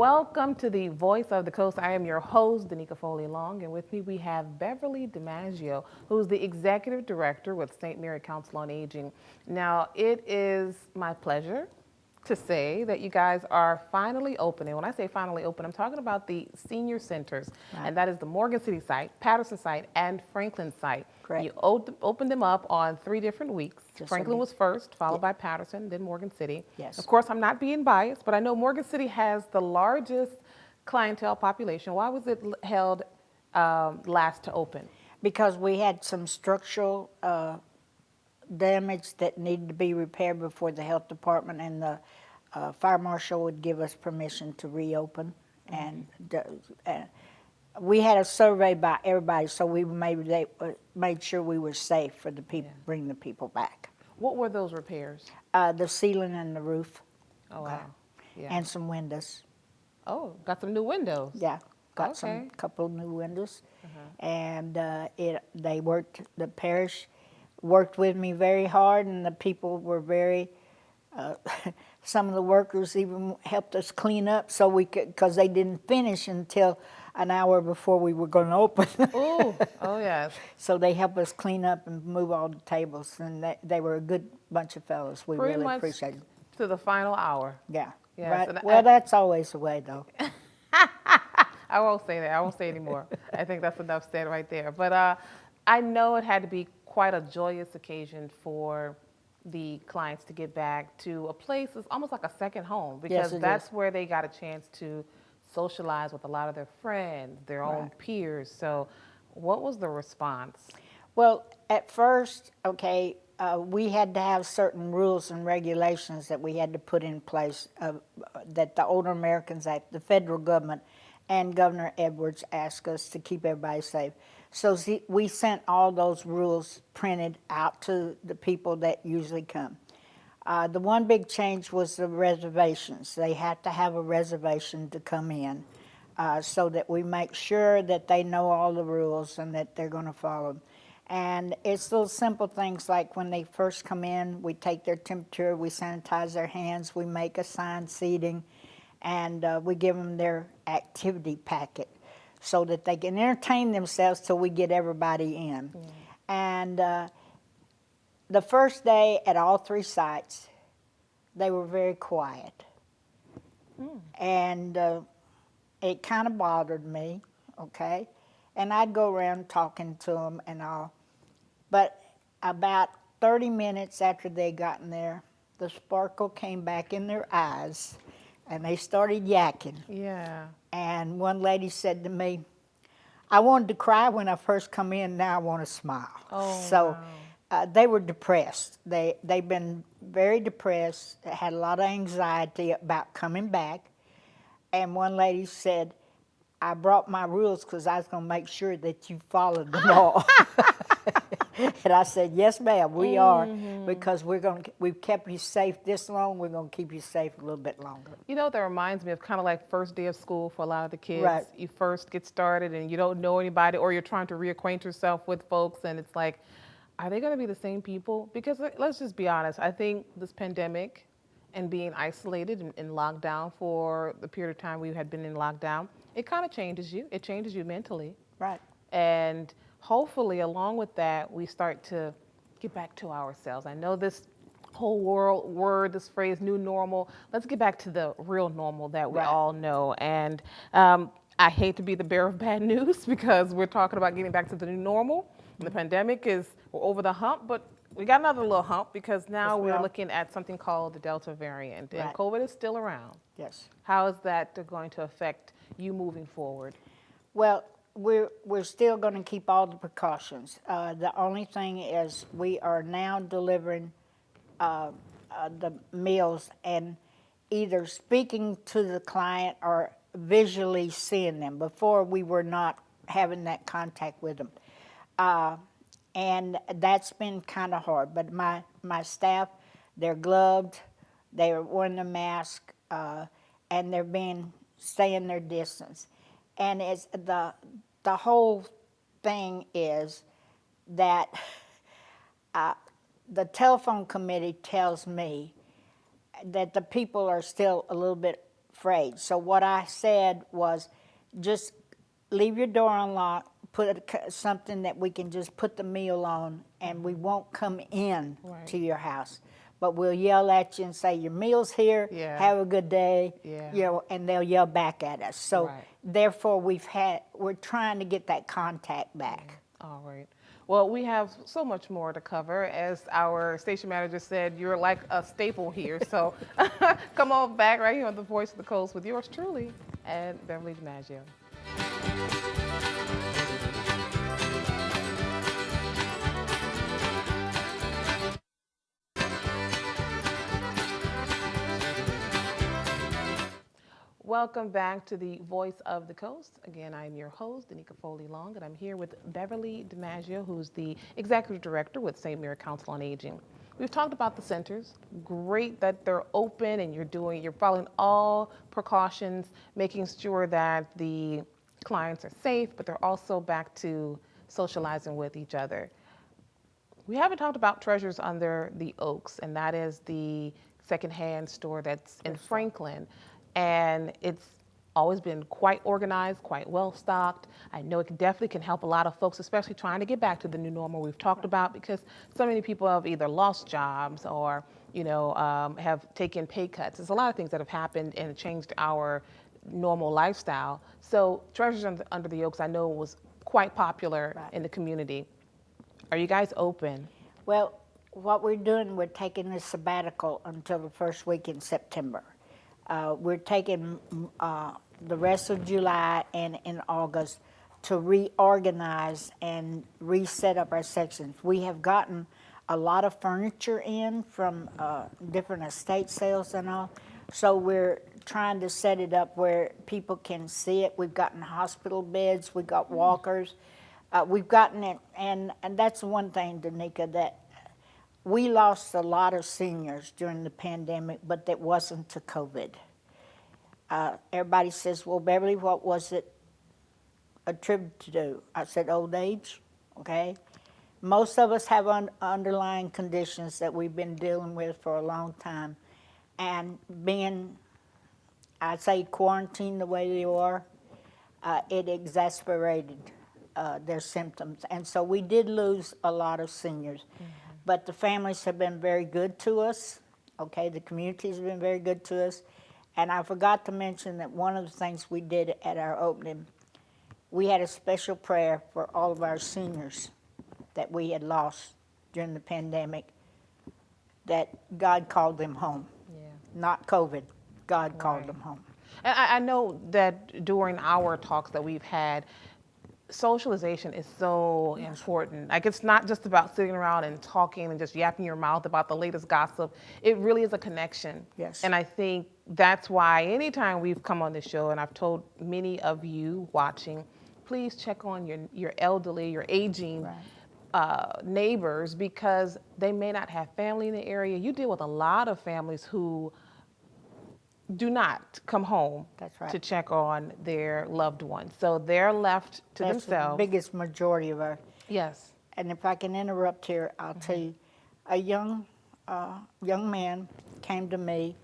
welcome to the Voice of the Coast. I am your host, Danica Foley-Long, and with me we have Beverly Domengeaux, who's the Executive Director with St. Mary Council on Aging. Now, it is my pleasure to say that you guys are finally opening. When I say finally open, I'm talking about the senior centers, and that is the Morgan City site, Patterson site, and Franklin site. Correct. You opened them up on 3 different weeks. Just Franklin was first, followed by Patterson, then Morgan City. Yes. Of course, I'm not being biased, but I know Morgan City has the largest clientele population. Why was it held last to open? Because we had some structural damage that needed to be repaired before the health department and the fire marshal would give us permission to reopen. And we had a survey by everybody, so we made sure we were safe for the people, bring the people back. What were those repairs? The ceiling and the roof. Oh, wow. Yeah. And some windows. Oh, got some new windows. Yeah, got Okay. some couple of new windows. And the parish worked with me very hard, and the people were very, some of the workers even helped us clean up so we could, because they didn't finish until an hour before we were going to open. Oh, oh yes. So they helped us clean up and move all the tables, and they were a good bunch of fellows. We Pretty really much appreciate it. to the final hour. Yeah. Yes, Right. and Well, that's always the way, though. I won't say that. I won't say anymore. I think that's enough said right there. But I know it had to be quite a joyous occasion for the clients to get back to a place that's almost like a second home, because Yes, it that's is. where they got a chance to socialize with a lot of their friends, their own Right. peers. So what was the response? Well, at first, okay, we had to have certain rules and regulations that we had to put in place that the Older Americans Act, the federal government, and Governor Edwards asked us to keep everybody safe. So we sent all those rules printed out to the people that usually come. The one big change was the reservations. They had to have a reservation to come in so that we make sure that they know all the rules and that they're going to follow them. And it's little simple things like when they first come in, we take their temperature, we sanitize their hands, we make assigned seating, and we give them their activity packet so that they can entertain themselves till we get everybody in. And the first day at all 3 sites, they were very quiet. And it kind of bothered me, okay? And I'd go around talking to them and all. But about 30 minutes after they got in there, the sparkle came back in their eyes, and they started yakking. Yeah. And one lady said to me, I wanted to cry when I first come in, now I want to smile. Oh, So wow. they were depressed. They've been very depressed, had a lot of anxiety about coming back. And one lady said, I brought my rules because I was going to make sure that you followed them all. And I said, yes, ma'am, we are, because we've kept you safe this long, we're going to keep you safe a little bit longer. You know, that reminds me of kind of like first day of school for a lot of the kids. Right. You first get started and you don't know anybody, or you're trying to reacquaint yourself with folks, and it's like, are they going to be the same people? Because let's just be honest, I think this pandemic and being isolated and locked down for the period of time we had been in lockdown, it kind of changes you. It changes you mentally. Right. And hopefully, along with that, we start to get back to ourselves. I know this whole word, this phrase, new normal. Let's get back to the real normal that we Right. all know. And I hate to be the bearer of bad news because we're talking about getting back to the new normal. And the pandemic we're over the hump, but we got another little hump because now Yes, we we're are. looking at something called the Delta variant. And Right. COVID is still around. Yes. How is that going to affect you moving forward? Well, we're still going to keep all the precautions. The only thing is we are now delivering the meals and either speaking to the client or visually seeing them. Before, we were not having that contact with them. And that's been kind of hard. But my staff, they're gloved, they're wearing a mask, and they're staying their distance. And it's the whole thing is that the telephone committee tells me that the people are still a little bit afraid. So what I said was, just leave your door unlocked, something that we can just put the meal on, and we won't come in Right. to your house. But we'll yell at you and say, your meal's here, Yeah. have a good day, Yeah. and they'll yell back at us. So Right. therefore we're trying to get that contact back. All right. Well, we have so much more to cover. As our station manager said, you're like a staple here. So come on back right here on The Voice of the Coast with yours truly and Beverly Domengeaux. Welcome back to the Voice of the Coast. Again, I'm your host, Danica Foley-Long, and I'm here with Beverly Domengeaux, who's the Executive Director with St. Mary Council on Aging. We've talked about the centers. Great that they're open and you're following all precautions, making sure that the clients are safe, but they're also back to socializing with each other. We haven't talked about Treasures Under the Oaks, and that is the secondhand store that's in Franklin. And it's always been quite organized, quite well stocked. I know it definitely can help a lot of folks, especially trying to get back to the new normal we've talked about, because so many people have either lost jobs or, have taken pay cuts. There's a lot of things that have happened and changed our normal lifestyle. So Treasures Under the Oaks, I know, was quite popular in the community. Are you guys open? Well, what we're doing, we're taking a sabbatical until the first week in September. We're taking the rest of July and in August to reorganize and reset up our sections. We have gotten a lot of furniture in from different estate sales and all, so we're trying to set it up where people can see it. We've gotten hospital beds, we've got walkers. We've gotten it, and that's one thing, Danica, that we lost a lot of seniors during the pandemic, but that wasn't to COVID. Everybody says, well, Beverly, what was it attributed to? I said, old age, okay? Most of us have underlying conditions that we've been dealing with for a long time, and being, I'd say, quarantined the way they were, it exacerbated their symptoms. And so we did lose a lot of seniors. But the families have been very good to us, okay? The community has been very good to us. And I forgot to mention that one of the things we did at our opening, we had a special prayer for all of our seniors that we had lost during the pandemic, that God called them home. Yeah. Not COVID, God called them home. And I know that during our talks that we've had, socialization is so important. Like, it's not just about sitting around and talking and just yapping your mouth about the latest gossip. It really is a connection. Yes. And I think that's why anytime we've come on the show, and I've told many of you watching, please check on your elderly, your aging neighbors, because they may not have family in the area. You deal with a lot of families who do not come home to check on their loved ones. So they're left to That's themselves. the biggest majority of our. Yes. And if I can interrupt here, I'll tell you, a young man came to me,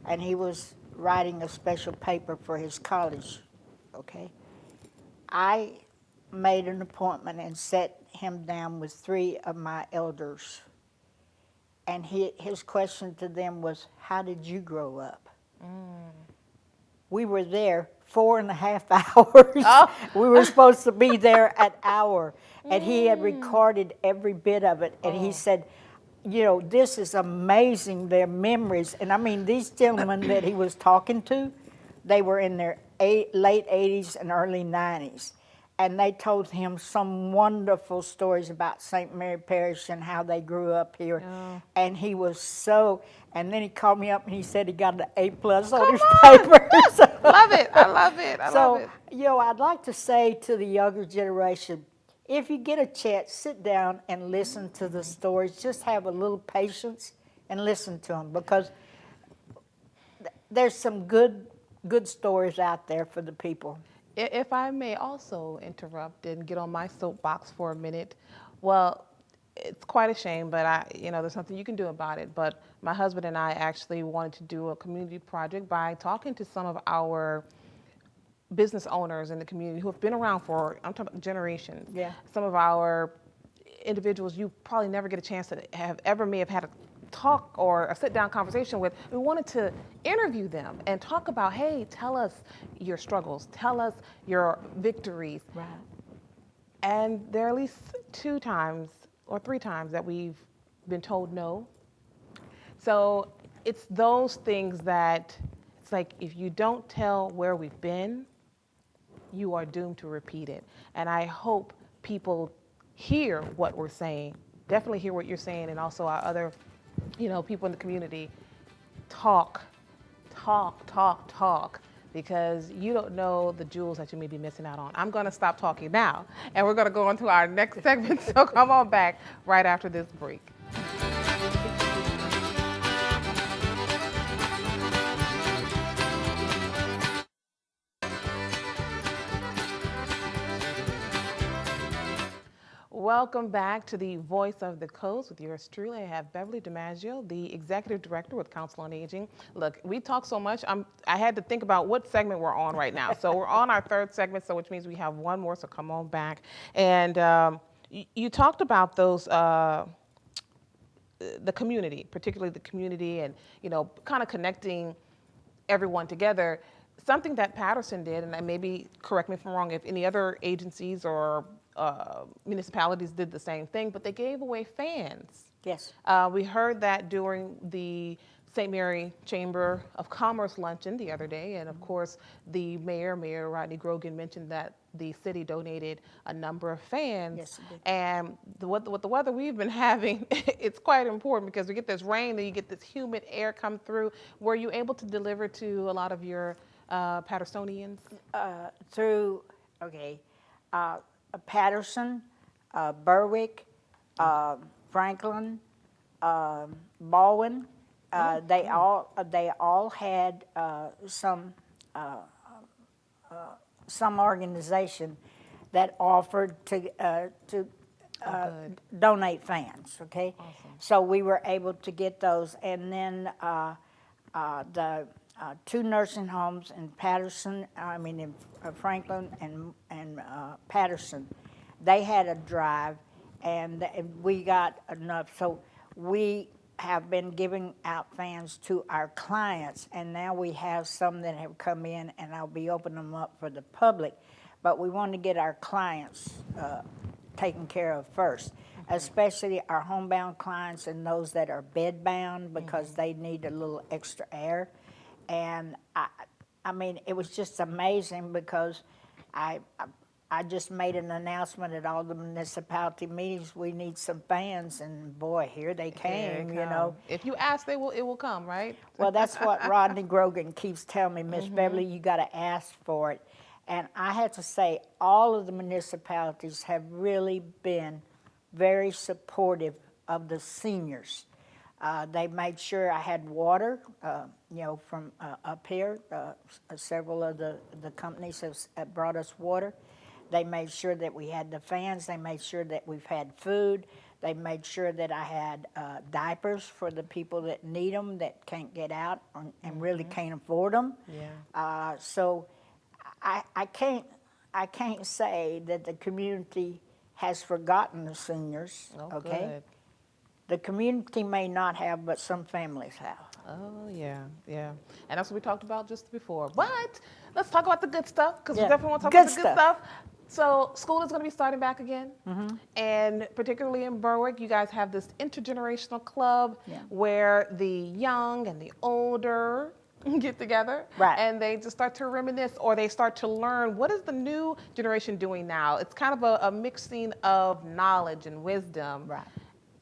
and he was writing a special paper for his college, okay? I made an appointment and set him down with 3 of my elders. And his question to them was, how did you grow up? We were there 4.5 hours. Oh. We were supposed to be there an hour. And he had recorded every bit of it. And he said, this is amazing, their memories. And I mean, these gentlemen that he was talking to, they were in their late 80s and early 90s. And they told him some wonderful stories about St. Mary Parish and how they grew up here. Oh. And he was so, and then he called me up and he said he got an A+ on his paper. Love it. I love it. I love it. So, I'd like to say to the younger generation, if you get a chance, sit down and listen to the stories. Just have a little patience and listen to them, because there's some good stories out there for the people. If I may also interrupt and get on my soapbox for a minute, well, it's quite a shame, but there's nothing you can do about it. But my husband and I actually wanted to do a community project by talking to some of our business owners in the community who have been around for, I'm talking about generations. Yeah. Some of our individuals you probably never get a chance to may have had a talk or a sit down conversation with. We wanted to interview them and talk about, hey, tell us your struggles, tell us your victories. Right. And there are at least 2 times or 3 times that we've been told no. So it's those things that it's like if you don't tell where we've been, you are doomed to repeat it. And I hope people hear what we're saying, definitely hear what you're saying, and also our other, people in the community talk, because you don't know the jewels that you may be missing out on. I'm going to stop talking now, and we're going to go on to our next segment. So come on back right after this break. Welcome back to the Voice of the Coast with yours truly. I have Beverly Domengeaux, the Executive Director with Council on Aging. Look, we talk so much, I had to think about what segment we're on right now. So we're on our 3rd segment, so which means we have one more, so come on back. And you talked about those, the community, particularly the community and, kind of connecting everyone together. Something that Patterson did, and maybe correct me if I'm wrong, if any other agencies or municipalities did the same thing, but they gave away fans. Yes. We heard that during the St. Mary Chamber of Commerce luncheon the other day, and of course, the Mayor Rodney Grogan, mentioned that the city donated a number of fans. Yes, it did. And with the weather we've been having, it's quite important because we get this rain, then you get this humid air come through. Were you able to deliver to a lot of your Pattersonians? Patterson, Berwick, Franklin, Baldwin. They all had some organization that offered to donate fans. Okay, awesome. So we were able to get those, and then the 2 nursing homes in Patterson, in Franklin and Patterson, they had a drive, and we got enough. So we have been giving out fans to our clients, and now we have some that have come in, and I'll be opening them up for the public. But we want to get our clients taken care of first, especially our homebound clients and those that are bedbound, because they need a little extra air. And it was just amazing because I just made an announcement at all the municipality meetings. We need some fans, and boy, here they came. If you ask, it will come, right? Well, that's what Rodney Grogan keeps telling me, Miss Beverly. You got to ask for it. And I have to say, all of the municipalities have really been very supportive of the seniors. They made sure I had water, from up here. Several of the companies have brought us water. They made sure that we had the fans. They made sure that we've had food. They made sure that I had diapers for the people that need them, that can't get out and really can't afford them. Yeah. So I can't say that the community has forgotten the seniors. Oh, okay. Good. The community may not have, but some families have. Oh, yeah. And that's what we talked about just before. But let's talk about the good stuff, because we Yeah. definitely want to talk Good about the good stuff. So school is going to be starting back again. And particularly in Berwick, you guys have this intergenerational club where the young and the older get together. Right. And they just start to reminisce, or they start to learn, what is the new generation doing now? It's kind of a mixing of knowledge and wisdom. Right.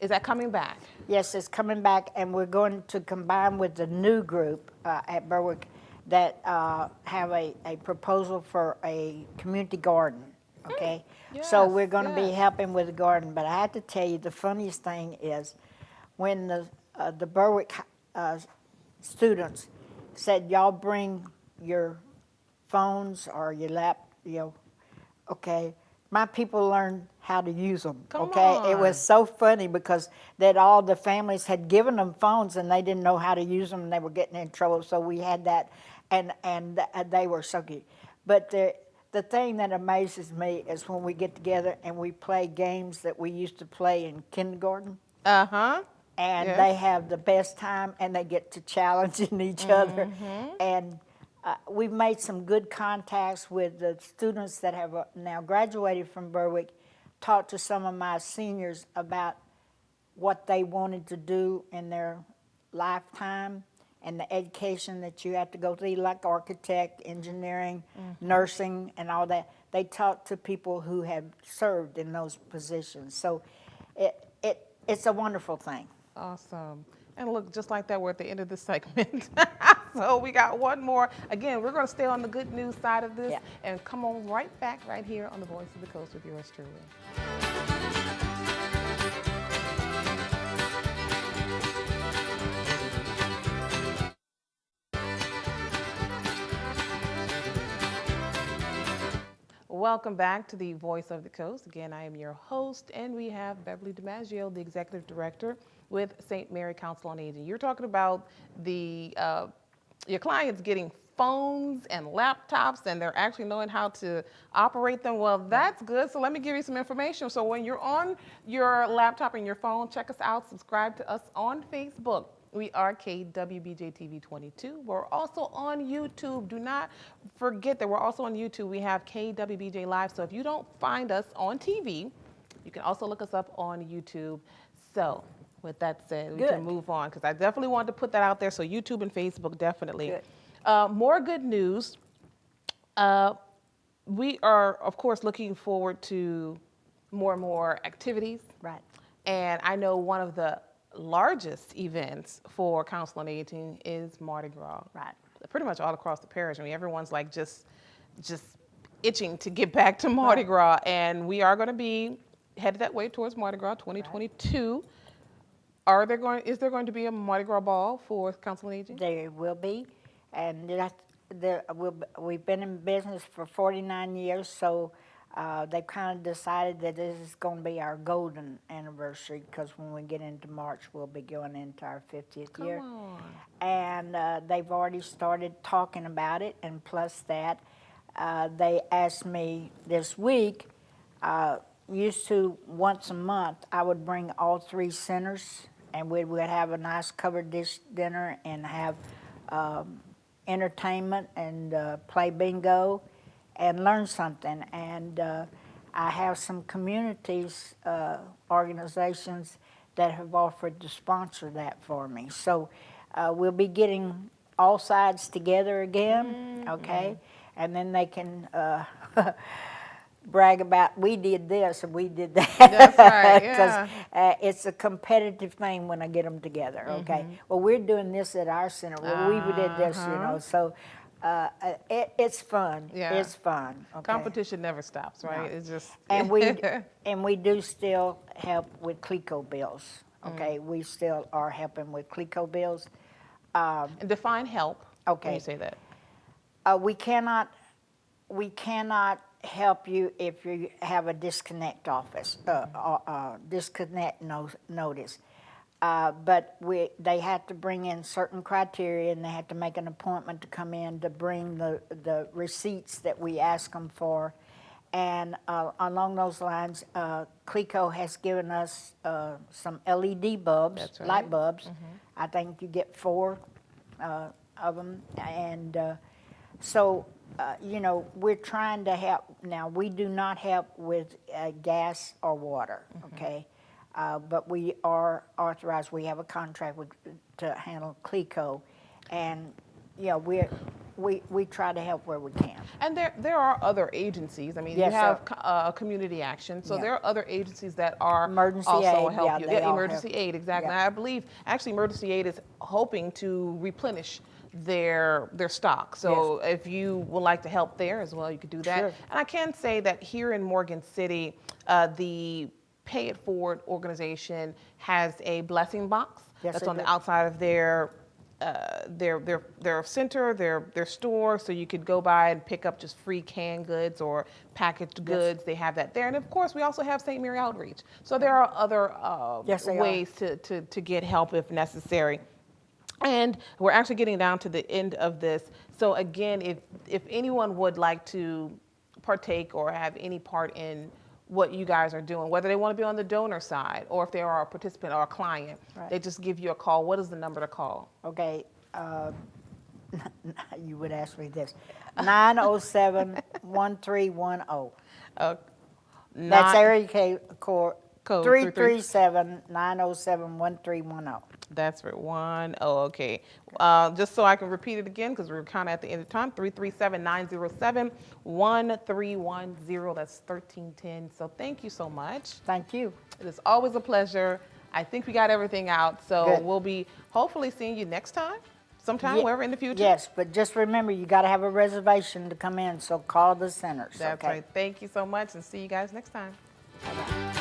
Is that coming back? Yes, it's coming back, and we're going to combine with the new group at Berwick that have a proposal for a community garden, okay? So we're going to be helping with the garden, but I have to tell you, the funniest thing is when the Berwick students said, y'all bring your phones or your okay, my people learned how to use them. Come It was on. so funny because that all the families had given them phones and they didn't know how to use them and they were getting in trouble. So we had that, and they were so good. But the thing that amazes me is when we get together and we play games that we used to play in kindergarten. Uh-huh. And Yes. they have the best time, and they get to challenging each other. And we've made some good contacts with the students that have now graduated from Berwick, talked to some of my seniors about what they wanted to do in their lifetime and the education that you have to go through, like architect, engineering, nursing, and all that. They talked to people who have served in those positions. So it's a wonderful thing. Awesome. And look, just like that, we're at the end of this segment. So we got one more. Again, we're going to stay on the good news side of this and come on right back right here on the Voice of the Coast with yours truly. Welcome back to the Voice of the Coast. Again, I am your host, and we have Beverly Domengeaux, the Executive Director with St. Mary Council on Aging. You're talking about your clients getting phones and laptops, and they're actually knowing how to operate them. Well, that's good. So let me give you some information. So when you're on your laptop and your phone, check us out. Subscribe to us on Facebook. We are KWBJ TV 22. We're also on YouTube. Do not forget that we're also on YouTube. We have KWBJ Live. So if you don't find us on TV, you can also look us up on YouTube. So with that said, we can move on because I definitely wanted to put that out there. So YouTube and Facebook, definitely. More good news. We are, of course, looking forward to more and more activities. Right. And I know one of the largest events for Council on Aging is Mardi Gras. Right. Pretty much all across the parish. I mean, everyone's like just itching to get back to Mardi Gras, and we are going to be headed that way towards Mardi Gras 2022. Is there going to be a Mardi Gras ball for Council on Aging? There will be, and we've been in business for 49 years, so they've kind of decided that this is going to be our golden anniversary because when we get into March, we'll be going into our 50th year. Come on. And they've already started talking about it, and plus that, they asked me this week, used to once a month, I would bring all 3 centers, and we would have a nice covered dish dinner and have entertainment and play bingo and learn something. And I have some communities, organizations that have offered to sponsor that for me. So we'll be getting all sides together again, okay? And then they can brag about, we did this and we did that. That's right, yeah. Because it's a competitive thing when I get them together, okay? Well, we're doing this at our center. Well, we did this, you know, so it's fun. Yeah. It's fun. Okay? Competition never stops, right? No. It's just And we do still help with CLECO bills. Okay, we still are helping with CLECO bills. and define help. Okay. When you say that. We cannot help you if you have a disconnect disconnect notice. But they have to bring in certain criteria, and they have to make an appointment to come in to bring the receipts that we ask them for. And along those lines, CLECO has given us some LED bulbs, That's right. light bulbs. I think you get 4 of them. And so, you know, we're trying to help. Now, we do not help with gas or water, okay? But we are authorized. We have a contract to handle CLECO, and you know we try to help where we can. And there are other agencies. I mean, Yes, you have community action, so Yeah. there are other agencies that are Emergency also aid, help yeah, you. they all Emergency help. aid, exactly. Yeah. And I believe actually emergency aid is hoping to replenish their stock. So if you would like to help there as well, you could do that. Sure. And I can say that here in Morgan City, the Pay It Forward organization has a blessing box Yes, that's they on do. the outside of their their center, their store, so you could go by and pick up just free canned goods or packaged goods. They have that there, and of course, we also have St. Mary Outreach. So there are other Yes, they are. ways to get help if necessary. And we're actually getting down to the end of this. So again, if anyone would like to partake or have any part in what you guys are doing, whether they want to be on the donor side or if they are a participant or a client, Right. they just give you a call. What is the number to call? Okay, you would ask me this, 907-1310. That's area code Code 337-907-1310. That's for one. Oh, okay. Just so I can repeat it again, because we're kind of at the end of time. 337-907-1310. That's 1310. So thank you so much. Thank you. It is always a pleasure. I think we got everything out. So Good. we'll be hopefully seeing you next time, sometime, wherever in the future. Yes, but just remember, you got to have a reservation to come in, so call the centers. That's okay? right. Thank you so much, and see you guys next time. Bye-bye.